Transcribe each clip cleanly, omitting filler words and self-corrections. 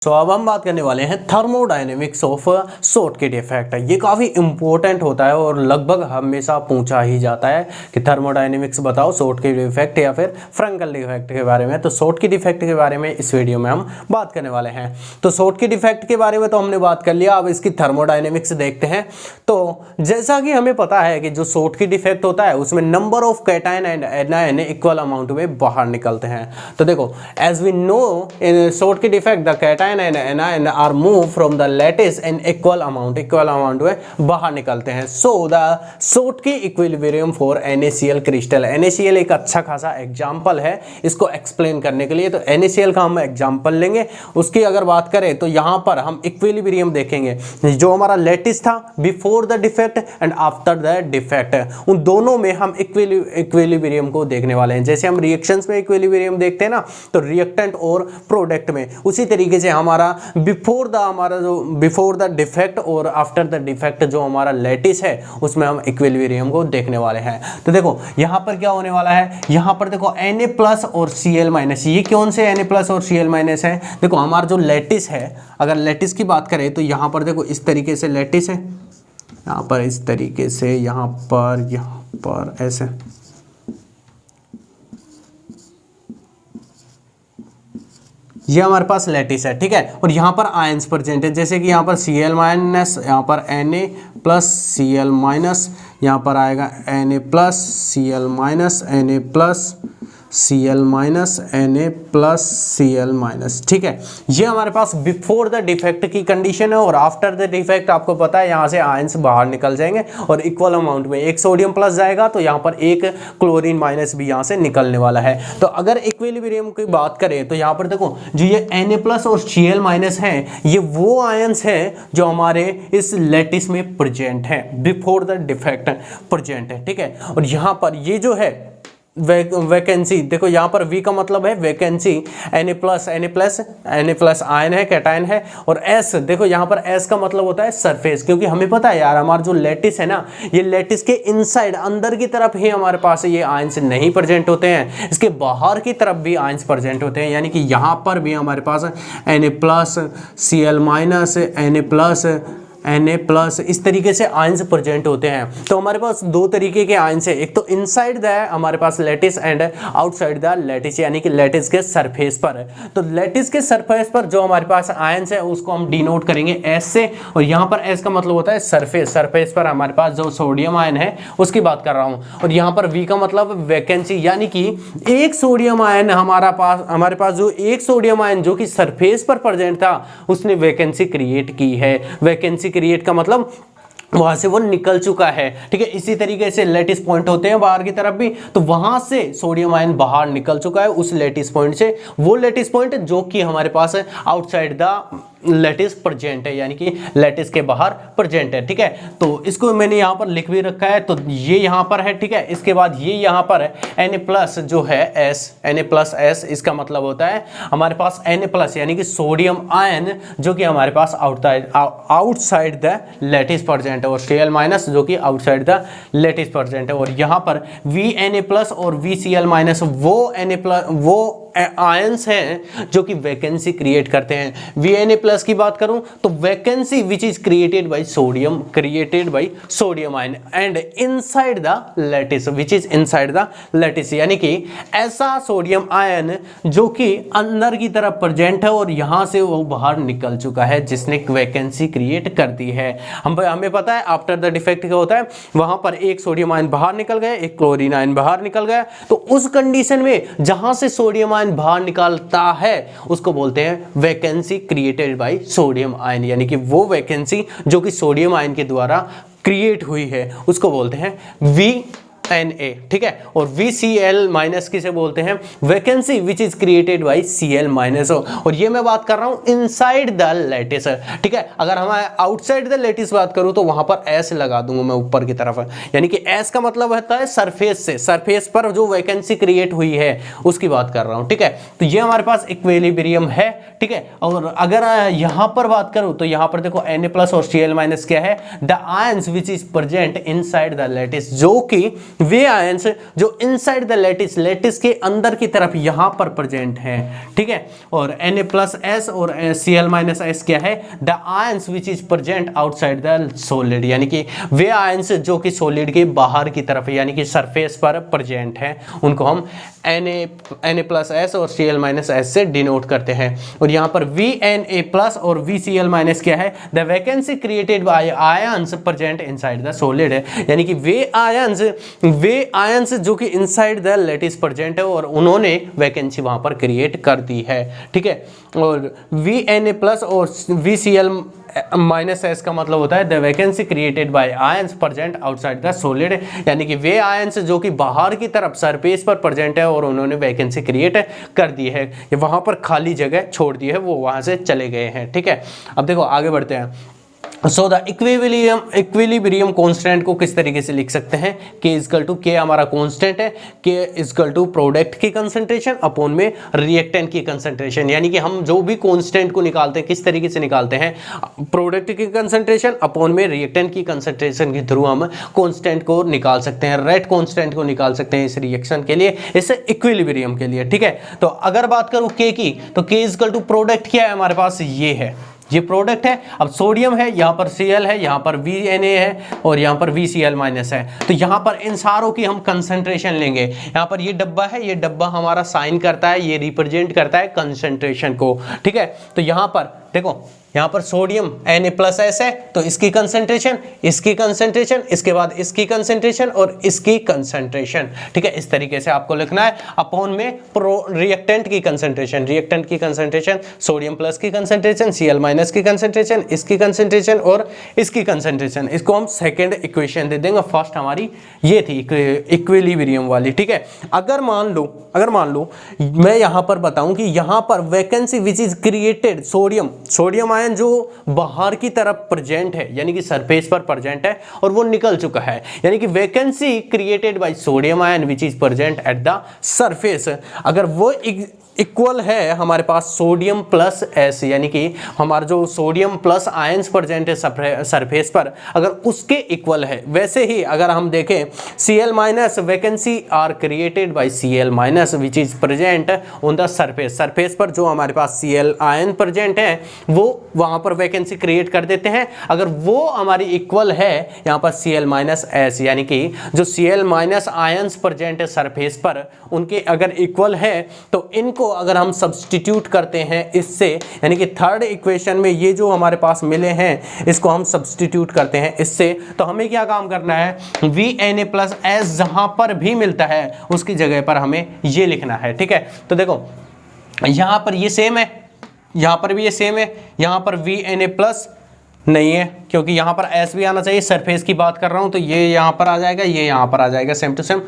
तो अब हम बात करने वाले हैं थर्मोडायनेमिक्स ऑफ शॉर्टकट इफेक्ट। ये काफ़ी इंपॉर्टेंट होता है और लगभग हमेशा पूछा ही जाता है कि थर्मोडायनेमिक्स बताओ शॉर्टकट इफेक्ट या फिर फ्रैंकल इफेक्ट के बारे में। तो शॉर्टकट इफेक्ट के बारे में इस वीडियो में हम बात करने वाले हैं। तो शॉर्टकट इफेक्ट के बारे में तो हमने बात कर लिया, अब इसकी थर्मोडायनेमिक्स देखते हैं। तो जैसा कि हमें पता है कि जो शॉर्टकट इफेक्ट होता है उसमें number of cation and anion equal amount में बाहर निकलते हैं। तो देखो, as we know in Schottky effect the cation and anion are moved from the lattice in equal amount में बाहर निकलते हैं। So the Schottky equilibrium for NaCl crystal, NaCl एक अच्छा खासा एग्जाम्पल है इसको एक्सप्लेन करने के लिए। तो NaCl का हम एग्जाम्पल लेंगे, उसकी अगर बात करें तो यहाँ पर हम इक्विलिब्रियम देखेंगे। जो हमारा लेटिस था before the defect and after the defect, उन दोनों में हम इक्विलिब्रियम को देखने वाले हैं। जैसे हम रिएक्शंस में इक्विलिब्रियम देखते हैं ना, तो रिएक्टेंट और प्रोडक्ट में उसी तरीके से हमारा बिफोर द डिफेक्ट और आफ्टर द डिफेक्ट जो हमारा लेटिस है उसमें हम इक्विलिब्रियम को देखने वाले हैं। तो देखो यहाँ पर क्या होने वाला है, यहाँ पर देखो Na+ और Cl-, ये कौन से Na+ और Cl- है। देखो हमारा जो लेटिस है, अगर लेटिस की बात करें तो यहाँ पर देखो इस तरीके से लेटिस है, यहाँ पर इस तरीके से, यहाँ पर ऐसे, ये हमारे पास लेटिस है, ठीक है। और यहाँ पर आयंस प्रेजेंट है, जैसे कि यहाँ पर Cl-, यहाँ पर Na+ Cl-, यहाँ पर आएगा Na+, Cl-, ठीक है। ये हमारे पास बिफोर द डिफेक्ट की कंडीशन है। और आफ्टर द डिफेक्ट आपको पता है यहाँ से आयंस बाहर निकल जाएंगे और इक्वल अमाउंट में एक सोडियम प्लस जाएगा तो यहाँ पर एक क्लोरीन माइनस भी यहाँ से निकलने वाला है। तो अगर इक्विलिब्रियम की बात करें तो यहाँ पर देखो जो ये Na+ और Cl- हैं, ये वो आयंस हैं जो हमारे इस लेटिस में प्रेजेंट है, बिफोर द डिफेक्ट प्रेजेंट है, ठीक है। और यहाँ पर ये जो है वैकेंसी, देखो यहाँ पर V का मतलब है वैकेंसी, Na+ आयन है, कैटायन है। और S, देखो यहाँ पर S का मतलब होता है सरफेस, क्योंकि हमें पता है यार हमारा जो लेटिस है ना, ये लेटिस के इनसाइड अंदर की तरफ ही हमारे पास ये आयंस नहीं प्रेजेंट होते हैं, इसके बाहर की तरफ भी आयंस प्रेजेंट होते हैं। यानी कि यहाँ पर भी हमारे पास Na+, Cl-, Na+, इस तरीके से आयंस प्रेजेंट होते हैं। तो हमारे पास दो तरीके के आयंस है, एक तो इनसाइड द हमारे पास lattice and outside the lattice, यानी कि लेटिस के सरफेस पर। तो लेटिस के सरफेस पर जो हमारे पास आयंस है उसको हम डिनोट करेंगे S से। और यहाँ पर S का मतलब होता है सरफेस, सरफेस पर हमारे पास जो सोडियम आयन है उसकी बात कर रहा हूँ। और यहाँ पर V का मतलब वैकेंसी, यानी कि एक सोडियम आयन हमारे पास जो एक सोडियम आयन जो कि सरफेस पर प्रेजेंट था उसने वैकेंसी क्रिएट की है। वैकेंसी क्रिएट का मतलब वहां से वो निकल चुका है, ठीक है। इसी तरीके से लेटिस पॉइंट होते हैं बाहर की तरफ भी, तो वहां से सोडियम आयन बाहर निकल चुका है उस लेटिस पॉइंट से, वो लेटिस पॉइंट जो कि हमारे पास आउटसाइड द लेटिस प्रेजेंट है, यानी कि लेटिस के बाहर प्रेजेंट है, ठीक है। तो इसको मैंने यहाँ पर लिख भी रखा है, तो ये यहाँ पर है, ठीक है। इसके बाद ये यहाँ पर है Na+ जो है S, Na+S, इसका मतलब होता है हमारे पास Na+ यानी कि सोडियम आयन जो कि हमारे पास आउटसाइड द लेटिस प्रेजेंट है, और Cl- जो कि आउटसाइड द लेटिस प्रेजेंट है। और यहाँ पर VNA+ और VCl- वो आयंस हैं जो कि वैकेंसी क्रिएट करते हैं। VNA+ की बात करूं तो vacancy which is created by sodium ion and inside the lattice, which is inside the lattice, यानी कि ऐसा सोडियम आयन जो कि अंदर की तरफ प्रेजेंट है और यहां से वो बाहर निकल चुका है, जिसने वैकेंसी क्रिएट कर दी है। हमें पता है आफ्टर द डिफेक्ट क्या होता है, वहां पर एक सोडियम आयन बाहर निकल गया, एक क्लोरीन आयन बाहर निकल गया। तो उस कंडीशन में जहां से सोडियम आयन बाहर निकालता है उसको बोलते हैं vacancy created by sodium ion, यानी कि वो वैकेंसी जो कि सोडियम आयन के द्वारा क्रिएट हुई है उसको बोलते हैं VNA, ठीक है। और VCl- किसे बोलते हैं, vacancy which is created by Cl-। और ये मैं बात कर रहा हूं इनसाइड द लेटिस, ठीक है। अगर हम आउटसाइड द लेटिस बात करूं तो वहां पर S लगा दूंगा मैं ऊपर की तरफ, यानी कि S का मतलब होता है सरफेस से, सरफेस पर जो वैकेंसी क्रिएट हुई है उसकी बात कर रहा हूं, ठीक है। तो ये हमारे पास इक्विलिब्रियम है, ठीक है। और अगर यहां पर बात करूं तो यहां पर देखो Na+ और Cl- क्या है, the ions which is present inside the lattice, जो कि वे आयंस जो इनसाइड द लैटिस, लैटिस के अंदर की तरफ यहां पर प्रेजेंट है, ठीक है। और Na+S और Cl-S क्या है, the ions which is present outside the solid, यानी कि वे आयंस जो कि सॉलिड के बाहर की तरफ यानी कि सरफेस पर प्रेजेंट है, उनको हम Na+S और Cl-S से डिनोट करते हैं। और यहाँ पर Vna+ और Vcl- क्या है, the vacancy created by ions present inside the solid है, यानी कि वे आयंस जो कि इनसाइड द लैटिस प्रेजेंट है और उन्होंने वैकेंसी वहां पर क्रिएट कर दी है, ठीक है। और Vna+ और Vcl-S का मतलब होता है the vacancy created by ions present outside the solid, यानी कि वे आयंस जो कि बाहर की तरफ सरफेस पर प्रेजेंट है और उन्होंने वैकेंसी क्रिएट कर दी है, वहां पर खाली जगह छोड़ दी है, वो वहां से चले गए हैं, ठीक है। अब देखो आगे बढ़ते हैं। सो द इक्विलिब्रियम कांस्टेंट को किस तरीके से लिख सकते हैं, K हमारा कांस्टेंट है, K प्रोडक्ट की कंसंट्रेशन अपॉन में रिएक्टेंट की कंसंट्रेशन, यानी कि हम जो भी कांस्टेंट को निकालते हैं किस तरीके से निकालते हैं, प्रोडक्ट की कंसंट्रेशन अपॉन में रिएक्टेंट की कंसंट्रेशन के थ्रू हम कांस्टेंट को निकाल सकते हैं, रेट कांस्टेंट को निकाल सकते हैं इस रिएक्शन के लिए, इस इक्विलिब्रियम के लिए, ठीक है। तो अगर बात करूं K की, तो K प्रोडक्ट क्या है हमारे पास, ये है, ये प्रोडक्ट है। अब सोडियम है, यहाँ पर Cl है, यहाँ पर VNa है और यहाँ पर Vcl- है, तो यहाँ पर इन सारों की हम कंसंट्रेशन लेंगे। यहाँ पर ये डब्बा है, ये डब्बा हमारा साइन करता है, ये रिप्रेजेंट करता है कंसंट्रेशन को, ठीक है। तो यहाँ पर देखो, यहाँ पर सोडियम Na+S है, तो इसकी कंसंट्रेशन, इसके बाद इसकी कंसंट्रेशन और इसकी कंसंट्रेशन, ठीक है। इस तरीके से आपको लिखना है, अपॉन में रिएक्टेंट की कंसंट्रेशन, सोडियम प्लस की कंसंट्रेशन, Cl- की कंसंट्रेशन, इसकी कंसंट्रेशन और इसकी कंसंट्रेशन। इसको हम सेकेंड इक्वेशन दे देंगे, फर्स्ट हमारी ये थी इक्विलिब्रियम वाली, ठीक है। अगर मान लो मैं यहाँ पर बताऊं कि यहाँ पर vacancy which is created, sodium ion जो बाहर की तरफ प्रेजेंट है, यानी कि सरफेस पर प्रेजेंट है और वो निकल चुका है, यानी कि vacancy created by sodium ion which is present at the surface, अगर वो इक्वल है हमारे पास सोडियम प्लस S, यानी कि हमारा जो सोडियम प्लस आयंस प्रेजेंट है सरफेस पर, अगर उसके इक्वल है, वैसे ही अगर हम देखें Cl- vacancy are created by Cl- which is present on the surface पर जो हमारे पास Cl आयन प्रेजेंट है वो वहां पर वैकेंसी क्रिएट कर देते हैं। अगर वो हमारी इक्वल है यहाँ पर Cl-S, यानी कि जो Cl- आयंस प्रेजेंट है सरफेस पर, उनके अगर इक्वल है तो इनको अगर हम सब्स्टिट्यूट करते हैं इससे, यानी कि थर्ड इक्वेशन में ये जो हमारे पास मिले हैं इसको हम सब्स्टिट्यूट करते हैं इससे, तो हमें क्या काम करना है, Vna+S जहां पर भी मिलता है उसकी जगह पर हमें ये लिखना है, ठीक है। तो देखो यहां पर ये सेम है, यहां पर भी ये सेम है, यहां पर Vna+ नहीं है क्योंकि यहां पर S भी आना चाहिए, सरफेस की बात कर रहा हूं, तो ये यहां पर आ जाएगा, ये यहां पर आ जाएगा, सेम टू सेम।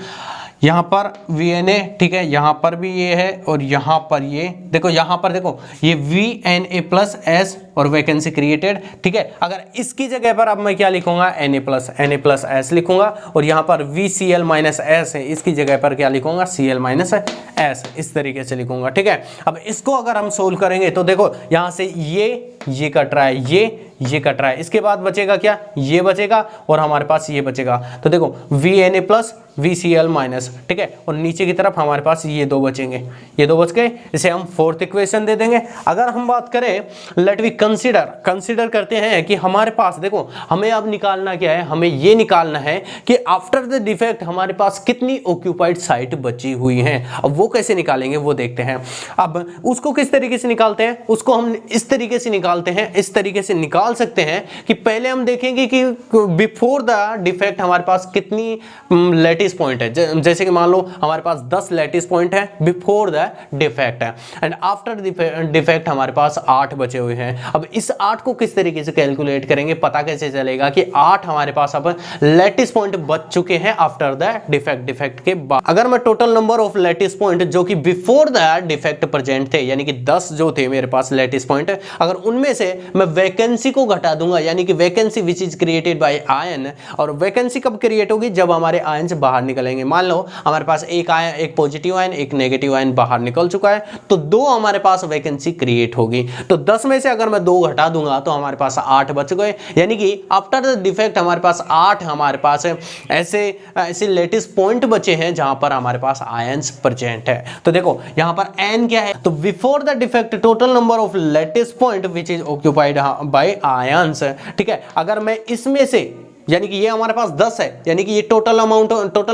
यहाँ पर Vna, ठीक है, यहाँ पर भी ये है और यहाँ पर ये देखो, यहाँ पर देखो ये Vna+S और वैकेंसी क्रिएटेड, ठीक है। अगर इसकी जगह पर अब मैं क्या लिखूंगा, Na+S लिखूंगा और यहाँ पर Vcl-S है, इसकी जगह पर क्या लिखूंगा, Cl-S, इस तरीके से लिखूंगा, ठीक है। अब इसको अगर हम सोल्व करेंगे तो देखो यहाँ से ये कट रहा है, ये कट रहा है, इसके बाद बचेगा क्या, ये बचेगा और हमारे पास ये बचेगा, तो देखो Vna+ Vcl-, ठीक है। और नीचे की तरफ हमारे पास ये दो बचेंगे, ये दो बच गए, इसे हम फोर्थ इक्वेशन दे देंगे। अगर हम बात करें, लेट वी कंसीडर करते हैं कि हमारे पास देखो, हमें अब निकालना क्या है, हमें ये निकालना है कि आफ्टर द डिफेक्ट हमारे पास कितनी ऑक्यूपाइड साइट बची हुई है। अब वो कैसे निकालेंगे वो देखते हैं। अब उसको किस तरीके से निकालते हैं, उसको हम इस तरीके से निकालते हैं, इस तरीके से निकाल सकते हैं कि पहले हम देखेंगे कि बिफोर द डिफेक्ट हमारे पास कितनी लैटिस पॉइंट है। जैसे कि मान लो हमारे पास 10 लैटिस पॉइंट है बिफोर द डिफेक्ट है, एंड आफ्टर डिफेक्ट हमारे पास 8 बचे हुए हैं। अब इस 8 को किस तरीके से कैलकुलेट करेंगे, पता कैसे चलेगा कि 8 हमारे पास अब लैटिस पॉइंट बच चुके हैं आफ्टर द डिफेक्ट के बाद। अगर मैं total number of lattice point जो कि बिफोर द डिफेक्ट प्रेजेंट थे, यानी कि 10 जो थे मेरे पास लैटिस पॉइंट, अगर उनमें से मैं वैकेंसी को घटा दूंगा, यानी कि vacancy which is created bye ion, और वैकेंसी कब क्रिएट होगी, जब हमारे आयन बाहर निकलेंगे। मान लो हमारे पास एक पॉजिटिव आयन, एक नेगेटिव आयन बाहर निकल चुका है, तो 2 हमारे पास वैकेंसी क्रिएट होगी। तो 10 में से अगर मैं मैं 2 घटा दूंगा तो हमारे पास 8 बच गए, यानी कि आफ्टर द डिफेक्ट हमारे पास 8 हमारे पास ऐसे लेटिस पॉइंट बचे हैं जहां पर हमारे पास आयंस प्रेजेंट है। तो देखो यहां पर n क्या है, तो before the defect total number of lattice point which is occupied by ions. ठीक है, अगर मैं इसमें से, यानी कि ये हमारे पास 10 है, यानी कि ये total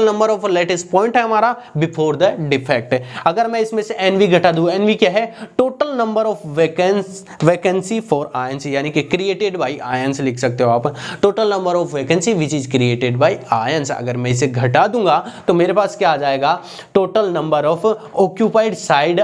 number of lattice point है हमारा बिफोर द डिफेक्ट। अगर मैं इसमें से एनवी घटा दूं, एनवी क्या है, total number of vacancy for ions, यानी कि क्रिएटेड बाय आयंस लिख सकते हो आप, total number of vacancy which is created bye ions. अगर मैं इसे घटा दूंगा तो मेरे पास क्या आ जाएगा, total number of occupied site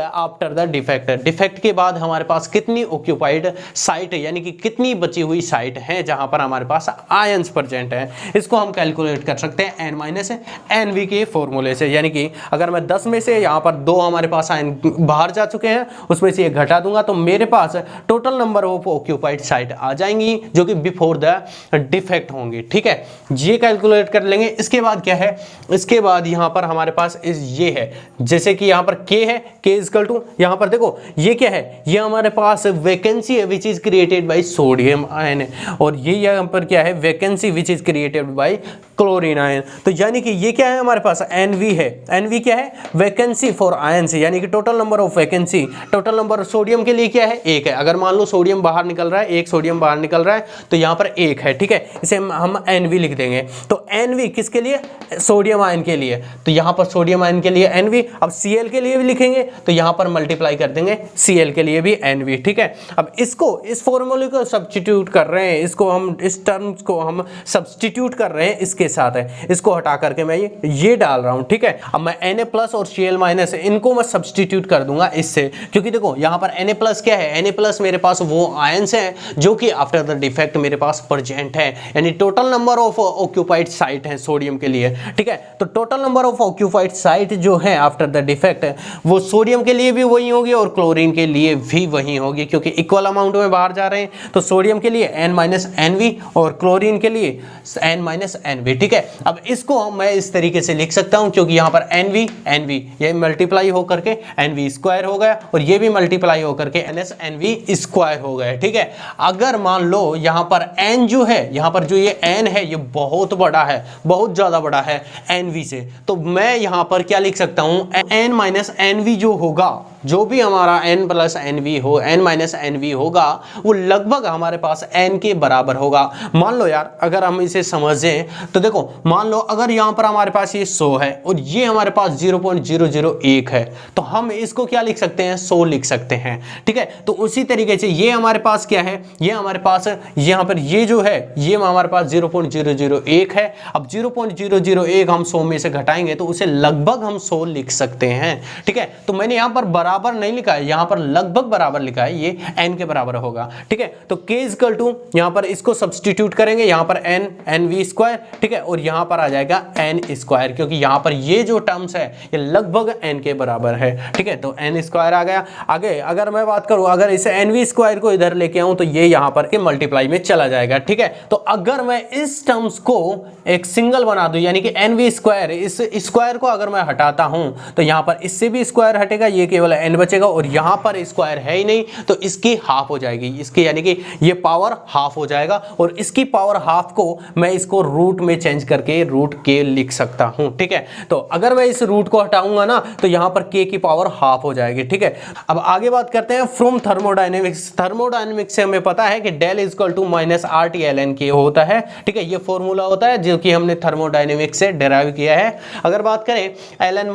after the defect. Defect के बाद हमारे पास कितनी ऑक्यूपाइड साइट, यानी कि कितनी बची हुई साइट है जहां पर हमारे पास आयंस प्रेजेंट है, इसको हम कैलकुलेट कर सकते हैं n माइनस एनवी के फॉर्मूले से। यानी कि अगर मैं 10 में से यहां पर 2 हमारे पास आयन बाहर जा चुके हैं, उसमें से ये घटा दूंगा तो मेरे पास total number of occupied site आ जाएंगी जो कि बिफोर द डिफेक्ट होंगी। ठीक है, ये कैलकुलेट कर लेंगे। इसके बाद क्या है, इसके बाद यहां पर हमारे पास ये है, जैसे कि यहां पर k है, k इक्वल टू, यहां पर देखो ये क्या है, ये हमारे पास वैकेंसी है विच is created by sodium ion, और ये यहाँ पर क्या है, vacancy which is created bye chlorine ion. तो यानी कि ये क्या है हमारे पास, एनवी है। एनवी क्या है, वैकेंसी फॉर आयंस, यानी कि total number of vacancy. Total number sodium के लिए क्या है, 1 है। अगर मान लो सोडियम बाहर निकल रहा है, 1 सोडियम बाहर निकल रहा है, तो यहाँ पर 1 है। ठीक है, इसे हम एनवी लिख देंगे। तो एनवी किसके लिए, सोडियम आयन के लिए, तो यहाँ पर सोडियम आयन के लिए एनवी। अब सीएल के लिए भी लिखेंगे तो यहाँ पर मल्टीप्लाई कर देंगे, सीएल के लिए भी एनवी। ठीक है, अब इसको, इस फॉर्मूले को सब्स्टिट्यूट कर रहे हैं, इसको हम, इस टर्म्स को हम सब्स्टिट्यूट कर रहे हैं इसके साथ है, इसको हटा करके मैं ये डाल रहा हूं। ठीक है, अब मैं Na प्लस और Cl माइनस इनको मैं सब्स्टिट्यूट कर दूंगा इससे, क्योंकि देखो यहां पर Na प्लस क्या है, Na प्लस मेरे पास वो आयंस हैं जो कि आफ्टर द डिफेक्ट मेरे पास प्रेजेंट है, यानी total number of occupied site है सोडियम के लिए। ठीक है, तो total number of occupied site जो है आफ्टर द डिफेक्ट वो सोडियम के लिए भी वही होगी और क्लोरीन के लिए भी वही होगी, क्योंकि इक्वल अमाउंट में बाहर जा रहे हैं। तो सोडियम के लिए n माइनस एनवी और क्लोरीन के लिए n माइनस एनवी। ठीक है, अब इसको मैं इस तरीके से लिख सकता हूं, क्योंकि यहां पर एनवी एनवी ये मल्टीप्लाई होकर के एनवी स्क्वायर हो गया और ये भी मल्टीप्लाई होकर के एनएस एनवी स्क्वायर हो गया। ठीक है, अगर मान लो यहां पर n जो है, यहां पर जो ये n है ये बहुत बड़ा है, बहुत ज्यादा बड़ा है एनवी से, तो मैं यहां पर क्या लिख सकता हूं, n माइनस एनवी जो होगा, जो भी हमारा n प्लस एनवी हो, n माइनस एनवी होगा, वो लगभग हमारे पास n के बराबर होगा। मान लो यार, अगर हम इसे समझें तो देखो, मान लो अगर यहाँ पर हमारे पास ये 100 है और ये हमारे पास 0.001 है, तो हम इसको क्या लिख सकते हैं, 100 लिख सकते हैं। ठीक है, तो उसी तरीके से ये हमारे पास क्या है, ये हमारे पास यहाँ पर ये जो है ये हमारे पास 0.001 है। अब 0.001 हम 100 में से घटाएंगे तो उसे लगभग हम 100 लिख सकते हैं। ठीक है, तो मैंने यहाँ पर बराबर नहीं लिखा है, यहाँ पर लगभग बराबर लिखा है, ये n के बराबर होगा। ठीक है, तो k इक्वल टू, यहाँ पर इसको सब्स्टिट्यूट करेंगे, यहाँ पर n एनवी स्क्वायर। ठीक है, और यहाँ पर आ जाएगा n स्क्वायर, क्योंकि यहाँ पर ये जो टर्म्स है ये लगभग n के बराबर है। ठीक है, तो n स्क्वायर आ गया। आगे अगर मैं बात करूँ, अगर इसे एनवी स्क्वायर को इधर लेके आऊँ तो ये यहाँ पर के मल्टीप्लाई में चला जाएगा। ठीक है, तो अगर मैं इस टर्म्स को एक सिंगल बना दूं, यानी कि एनवी स्क्वायर, इस स्क्वायर को अगर मैं हटाता हूं तो यहाँ पर इससे भी स्क्वायर हटेगा, ये केवल n बचेगा, और यहाँ पर स्क्वायर है ही नहीं तो इसकी हाफ हो जाएगी, इसकी यानी कि ये पावर हाफ हो जाएगा, और इसकी पावर हाफ को मैं इसको रूट में चेंज करके रूट के लिख सकता हूं। ठीक है, तो अगर मैं इस रूट को हटाऊंगा ना तो यहाँ पर k की पावर हाफ हो जाएगी। ठीक है, अब आगे बात करते हैं फ्रॉम थर्मोडायनेमिक्स। थर्मोडायनेमिक्स से हमें पता है कि del equal to minus RT ln K होता है। ठीक है, ये फॉर्मूला होता है जो कि हमने थर्मोडायनेमिक्स से डेराइव किया है। अगर बात करें ln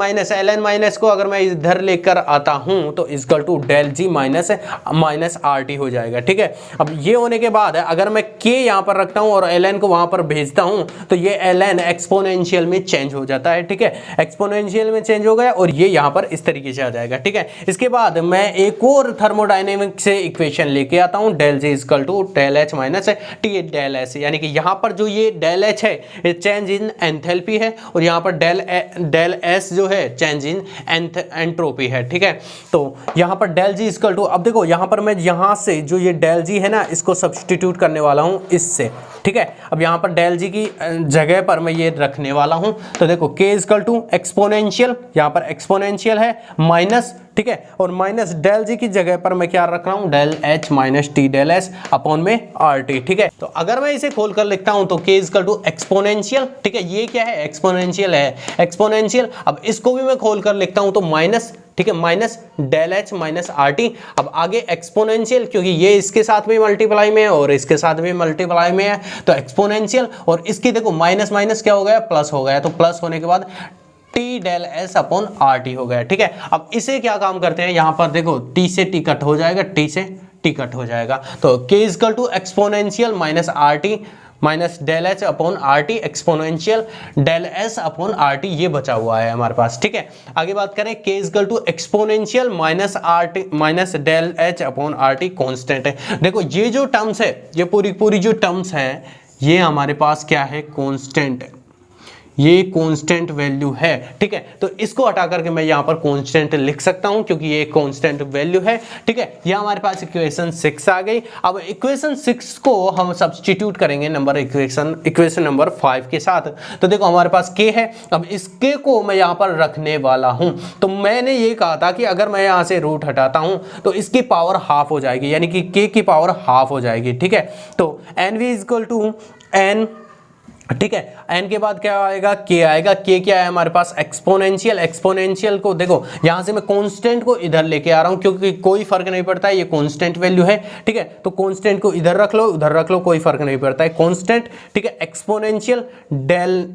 माइनस को अगर मैं इधर लेकर आता हूं तो equal to del G minus RT हो जाएगा। ठीक है, अब ये होने के बाद अगर मैं k यहाँ पर रखता हूं और ln को वहां पर भेजता हूं तो ये ln एक्सपोनेंशियल में चेंज हो जाता है। ठीक है, एक्सपोनेंशियल में चेंज हो गया और ये यहाँ पर इस तरीके से आ जाएगा। ठीक है, इसके बाद मैं एक और थर्मोडायनेमिक्स से इक्वेशन लेके आता हूं, del G equal to del H minus T del S, यानी कि यहाँ पर जो ये डेल एच है ये चेंज इन एंथैल्पी है और यहाँ पर डेल एस जो है चेंज इन एंट्रोपी है। ठीक है, तो यहाँ पर डेल जी इक्वल टू, अब देखो यहाँ पर मैं यहाँ से जो ये डेल जी है ना इसको सब्स्टिट्यूट करने वाला हूँ इससे। ठीक है, अब यहाँ पर डेल जी की जगह पर मैं ये रखने वाला हूँ, तो देखो k इक्वल टू एक्सपोनेंशियल, यहाँ पर एक्सपोनेंशियल है माइनस ठीक है, और माइनस डेल जी की जगह पर मैं क्या रख रहा हूँ, del H minus T del S upon में आर टी। ठीक है, तो अगर मैं इसे खोलकर लिखता हूं तो k इक्वल टू एक्सपोनेंशियल, ठीक है, ये क्या है, एक्सपोनेंशियल है, एक्सपोनेंशियल। अब इसको भी मैं खोलकर लिखता हूं तो माइनस, ठीक है, minus del H minus R T. अब आगे एक्सपोनेंशियल, क्योंकि ये इसके साथ भी मल्टीप्लाई में है और इसके साथ भी मल्टीप्लाई में है, तो एक्सपोनेंशियल। और इसकी देखो माइनस माइनस क्या हो गया, प्लस हो गया, तो प्लस होने के बाद T del S upon R T हो गया। ठीक है, अब इसे क्या काम करते हैं, यहां पर देखो टी से टी कट हो जाएगा, टी से टी कट हो जाएगा, तो k equal to exponential minus R T minus del H upon R T exponential del S upon R T, ये बचा हुआ है हमारे पास। ठीक है, आगे बात करें, k equal to exponential minus R T minus del H upon R T constant है। देखो ये जो टर्म्स है, ये पूरी पूरी जो टर्म्स है, ये हमारे पास क्या है, कॉन्स्टेंट है, ये कांस्टेंट वैल्यू है। ठीक है, तो इसको हटा करके मैं यहाँ पर कांस्टेंट लिख सकता हूँ क्योंकि ये कांस्टेंट वैल्यू है। ठीक है, ये हमारे पास इक्वेशन 6 आ गई। अब इक्वेशन 6 को हम सब्स्टिट्यूट करेंगे नंबर इक्वेशन नंबर 5 के साथ। तो देखो हमारे पास k है, अब इस k को मैं यहाँ पर रखने वाला हूँ। तो मैंने ये कहा था कि अगर मैं यहाँ से रूट हटाता हूँ तो इसकी पावर हाफ हो जाएगी, यानी कि k की पावर हाफ हो जाएगी। ठीक है, तो N V equal to N, ठीक है, n के बाद क्या आएगा, k आएगा। k क्या है हमारे पास, एक्सपोनेंशियल। एक्सपोनेंशियल को देखो यहां से मैं कांस्टेंट को इधर लेके आ रहा हूं क्योंकि कोई फर्क नहीं पड़ता है, ये कांस्टेंट वैल्यू है। ठीक है, तो कांस्टेंट को इधर रख लो, उधर रख लो, कोई फर्क नहीं पड़ता है, कांस्टेंट। ठीक है, exponential del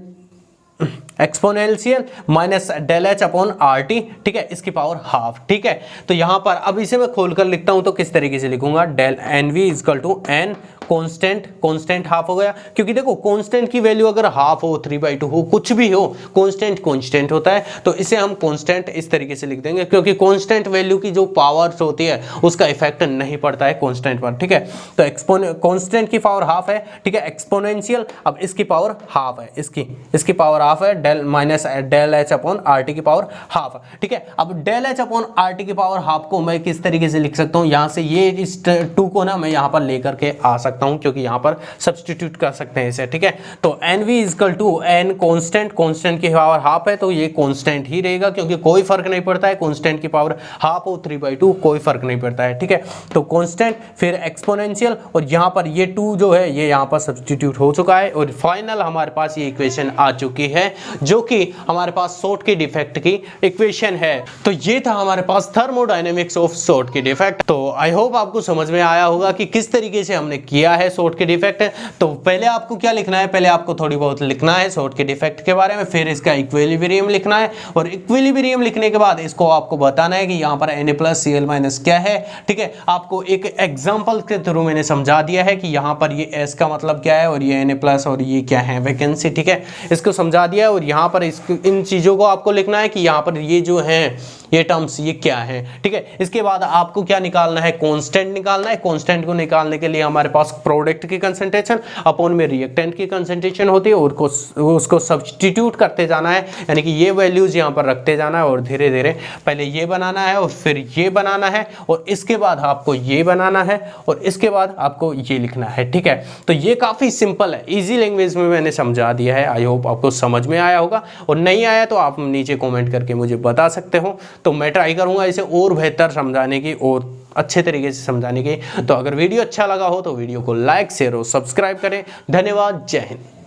exponential minus del H upon R T, ठीक है, इसकी पावर हाफ। ठीक है, तो यहां पर अब इसे मैं खोलकर लिखता हूं तो किस तरीके से लिखूंगा, del N V equal to N constant, constant half हो गया, क्योंकि देखो कांस्टेंट की वैल्यू अगर हाफ हो, 3/2 हो, कुछ भी हो, कांस्टेंट कांस्टेंट होता है, तो इसे हम कांस्टेंट इस तरीके से लिख देंगे क्योंकि कांस्टेंट वैल्यू की जो पावर्स होती है उसका इफेक्ट नहीं पड़ता है कांस्टेंट पर। ठीक है, तो कांस्टेंट की पावर हाफ है। ठीक है, एक्सपोनेंशियल, अब इसकी पावर हाफ है, इसकी पावर हाफ है, del minus del H upon R T की पावर हाफ। ठीक है, अब del H upon R T की पावर हाफ को मैं किस तरीके से लिख सकता हूं, यहां से ये इस 2 को ना मैं यहां पर लेकर के आ सकता हूं क्योंकि यहां पर सब्स्टिट्यूट कर सकते हैं इसे। ठीक है, तो N V equal to N constant, constant की पावर हाफ है तो ये कांस्टेंट ही रहेगा क्योंकि कोई फर्क नहीं पड़ता है, कांस्टेंट की पावर हाफ हो 3/2 कोई फर्क नहीं पड़ता है। ठीक है, तो कांस्टेंट फिर एक्सपोनेंशियल और यहां पर ये 2 जो है ये यहां पर सब्स्टिट्यूट हो चुका है और फाइनल हमारे पास ये इक्वेशन आ चुकी है जो कि हमारे पास शॉर्ट की डिफेक्ट की इक्वेशन है। तो ये था हमारे पास थर्मोडायनेमिक्स ऑफ शॉर्ट की डिफेक्ट। तो आई होप आपको समझ में आया होगा कि किस तरीके से हमने किया है शॉर्ट के डिफेक्ट। तो पहले आपको क्या लिखना है, पहले आपको थोड़ी बहुत लिखना है शॉर्ट के डिफेक्ट के बारे में, फिर इसका इक्विलिब्रियम लिखना है और इक्विलिब्रियम लिखने के बाद इसको आपको बताना है कि यहाँ पर Na+Cl- क्या है। ठीक है, आपको एक एग्जांपल के थ्रू मैंने समझा दिया है कि यहाँ पर ये S का मतलब क्या है और ये Na+ और ये क्या है, वैकेंसी। ठीक है, इसको समझा दिया है और यहाँ पर इन चीज़ों को आपको लिखना है कि यहाँ पर ये जो है ये टर्म्स ये क्या है। ठीक है, इसके बाद आपको क्या निकालना है, कांस्टेंट निकालना है। कांस्टेंट को निकालने के लिए हमारे पास प्रोडक्ट की कंसंट्रेशन अपॉन में रिएक्टेंट की कंसंट्रेशन होती है और उसको सब्स्टिट्यूट करते जाना है, यानी कि ये वैल्यूज यहाँ पर रखते जाना है और धीरे धीरे पहले ये बनाना है और फिर ये बनाना है और इसके बाद आपको ये बनाना है और इसके बाद आपको ये लिखना है। ठीक है, तो ये काफ़ी सिंपल है, ईजी लैंग्वेज में मैंने समझा दिया है। आई होप आपको समझ में आया होगा और नहीं आया तो आप नीचे कॉमेंट करके मुझे बता सकते हो, तो मैं ट्राई करूँगा इसे और बेहतर समझाने की और अच्छे तरीके से समझाने की। तो अगर वीडियो अच्छा लगा हो तो वीडियो को लाइक शेयर और सब्सक्राइब करें। धन्यवाद, जय हिंद।